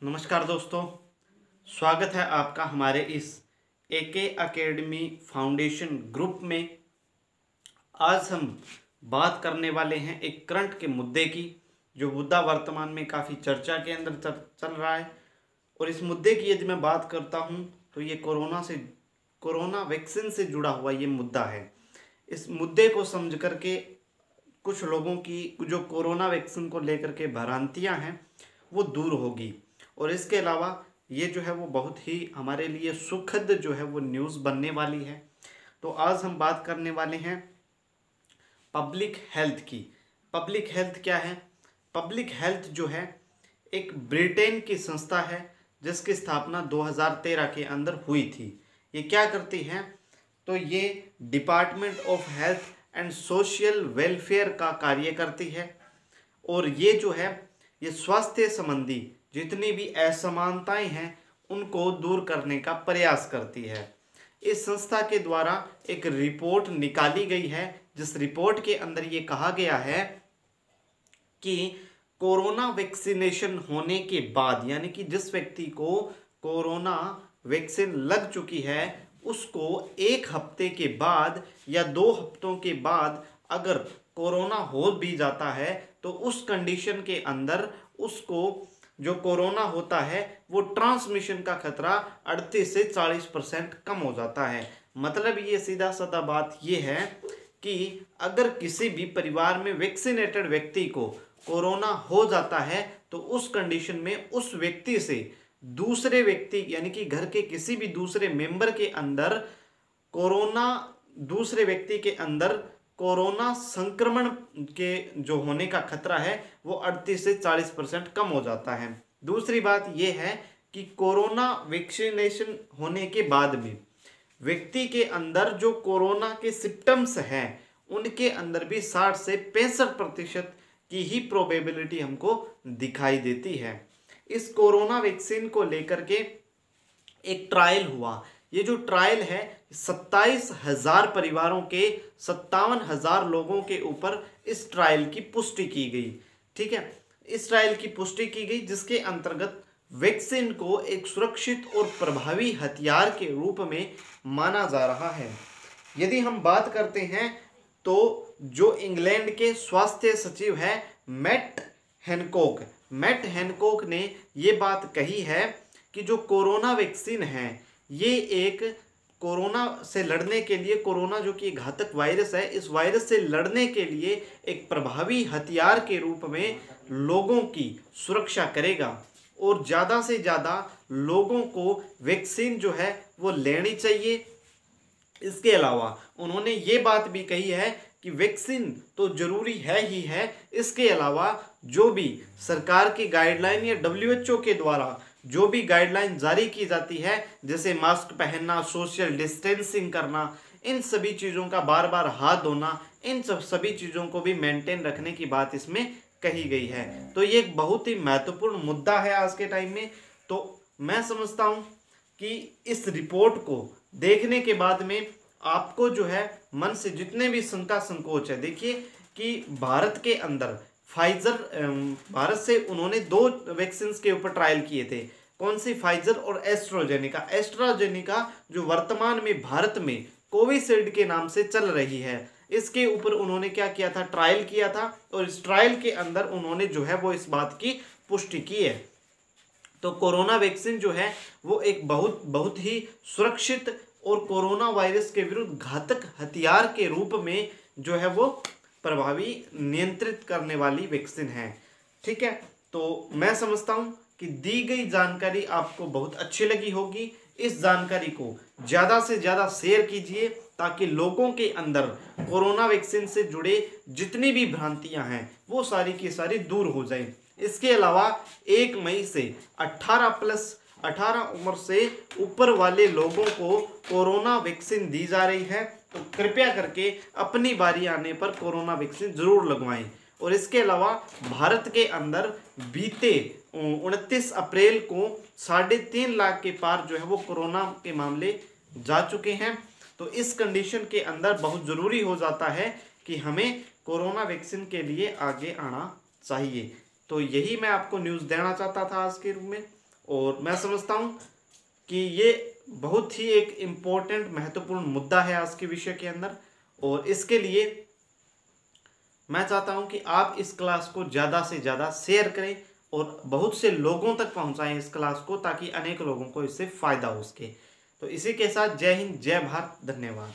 नमस्कार दोस्तों, स्वागत है आपका हमारे इस एके एकेडमी फाउंडेशन ग्रुप में। आज हम बात करने वाले हैं एक करंट के मुद्दे की, जो मुद्दा वर्तमान में काफ़ी चर्चा के अंदर चल रहा है। और इस मुद्दे की यदि मैं बात करता हूं तो ये कोरोना वैक्सीन से जुड़ा हुआ ये मुद्दा है। इस मुद्दे को समझ करके कुछ लोगों की जो कोरोना वैक्सीन को लेकर के भ्रांतियां हैं वो दूर होगी। और इसके अलावा ये जो है वो बहुत ही हमारे लिए सुखद जो है वो न्यूज़ बनने वाली है। तो आज हम बात करने वाले हैं पब्लिक हेल्थ की। पब्लिक हेल्थ क्या है? पब्लिक हेल्थ जो है एक ब्रिटेन की संस्था है जिसकी स्थापना 2013 के अंदर हुई थी। ये क्या करती है? तो ये department of health and social welfare का कार्य करती है। और ये जो है ये स्वास्थ्य संबंधी जितनी भी असमानताएं हैं उनको दूर करने का प्रयास करती है। इस संस्था के द्वारा एक रिपोर्ट निकाली गई है, जिस रिपोर्ट के अंदर ये कहा गया है कि कोरोना वैक्सीनेशन होने के बाद, यानी कि जिस व्यक्ति को कोरोना वैक्सीन लग चुकी है उसको 1 हफ्ते के बाद या 2 हफ्तों के बाद अगर कोरोना हो भी जाता है तो उस कंडीशन के अंदर उसको जो कोरोना होता है वो ट्रांसमिशन का खतरा 38 से 40% कम हो जाता है। मतलब ये सीधा साधा बात ये है कि अगर किसी भी परिवार में वैक्सीनेटेड व्यक्ति को कोरोना हो जाता है तो उस कंडीशन में उस व्यक्ति से दूसरे व्यक्ति यानी कि घर के किसी भी दूसरे मेंबर के अंदर दूसरे व्यक्ति के अंदर कोरोना संक्रमण के जो होने का खतरा है वो 38 से 40% कम हो जाता है। दूसरी बात यह है कि कोरोना वैक्सीनेशन होने के बाद भी व्यक्ति के अंदर जो कोरोना के सिम्टम्स हैं उनके अंदर भी 60 से 65% की ही प्रोबेबिलिटी हमको दिखाई देती है। इस कोरोना वैक्सीन को लेकर के एक ट्रायल हुआ। ये जो ट्रायल है 27,000 परिवारों के 57,000 लोगों के ऊपर इस ट्रायल की पुष्टि की गई। ठीक है, इस ट्रायल की पुष्टि की गई जिसके अंतर्गत वैक्सीन को एक सुरक्षित और प्रभावी हथियार के रूप में माना जा रहा है। यदि हम बात करते हैं तो जो इंग्लैंड के स्वास्थ्य सचिव है मैट हैनकॉक ने ये बात कही है कि जो कोरोना वैक्सीन है ये एक कोरोना से लड़ने के लिए, कोरोना जो कि घातक वायरस है, इस वायरस से लड़ने के लिए एक प्रभावी हथियार के रूप में लोगों की सुरक्षा करेगा और ज़्यादा से ज़्यादा लोगों को वैक्सीन जो है वो लेनी चाहिए। इसके अलावा उन्होंने ये बात भी कही है कि वैक्सीन तो जरूरी है ही है, इसके अलावा जो भी सरकार की गाइडलाइन या WHO के द्वारा जो भी गाइडलाइन जारी की जाती है, जैसे मास्क पहनना, सोशल डिस्टेंसिंग करना, इन सभी चीज़ों का बार बार हाथ धोना, इन सभी चीज़ों को भी मेंटेन रखने की बात इसमें कही गई है। तो ये एक बहुत ही महत्वपूर्ण मुद्दा है आज के टाइम में। तो मैं समझता हूँ कि इस रिपोर्ट को देखने के बाद में आपको जो है मन से जितने भी शंका संकोच है, देखिए कि भारत के अंदर भारत से उन्होंने 2 वैक्सीन के ऊपर ट्रायल किए थे। कौन सी? फाइजर और एस्ट्राजेनिका जो वर्तमान में भारत में कोविशील्ड के नाम से चल रही है, इसके ऊपर उन्होंने क्या किया था? ट्रायल किया था। और इस ट्रायल के अंदर उन्होंने जो है वो इस बात की पुष्टि की है। तो कोरोना वैक्सीन जो है वो एक बहुत ही सुरक्षित और कोरोना वायरस के विरुद्ध घातक हथियार के रूप में जो है वो प्रभावी नियंत्रित करने वाली वैक्सीन है। ठीक है, तो मैं समझता हूं कि दी गई जानकारी आपको बहुत अच्छी लगी होगी। इस जानकारी को ज़्यादा से ज़्यादा शेयर कीजिए ताकि लोगों के अंदर कोरोना वैक्सीन से जुड़े जितनी भी भ्रांतियां हैं वो सारी की सारी दूर हो जाएं। इसके अलावा 1 मई से 18 उम्र से ऊपर वाले लोगों को कोरोना वैक्सीन दी जा रही है, तो कृपया करके अपनी बारी आने पर कोरोना वैक्सीन जरूर लगवाएं। और इसके अलावा भारत के अंदर बीते 29 अप्रैल को 3.5 लाख के पार जो है वो कोरोना के मामले जा चुके हैं। तो इस कंडीशन के अंदर बहुत ज़रूरी हो जाता है कि हमें कोरोना वैक्सीन के लिए आगे आना चाहिए। तो यही मैं आपको न्यूज़ देना चाहता था आज के रूप में। और मैं समझता हूँ कि ये बहुत ही एक इम्पोर्टेंट महत्वपूर्ण मुद्दा है आज के विषय के अंदर। और इसके लिए मैं चाहता हूं कि आप इस क्लास को ज़्यादा से ज़्यादा शेयर करें और बहुत से लोगों तक पहुंचाएं इस क्लास को, ताकि अनेक लोगों को इससे फ़ायदा हो सके। तो इसी के साथ जय हिंद, जय भारत, धन्यवाद।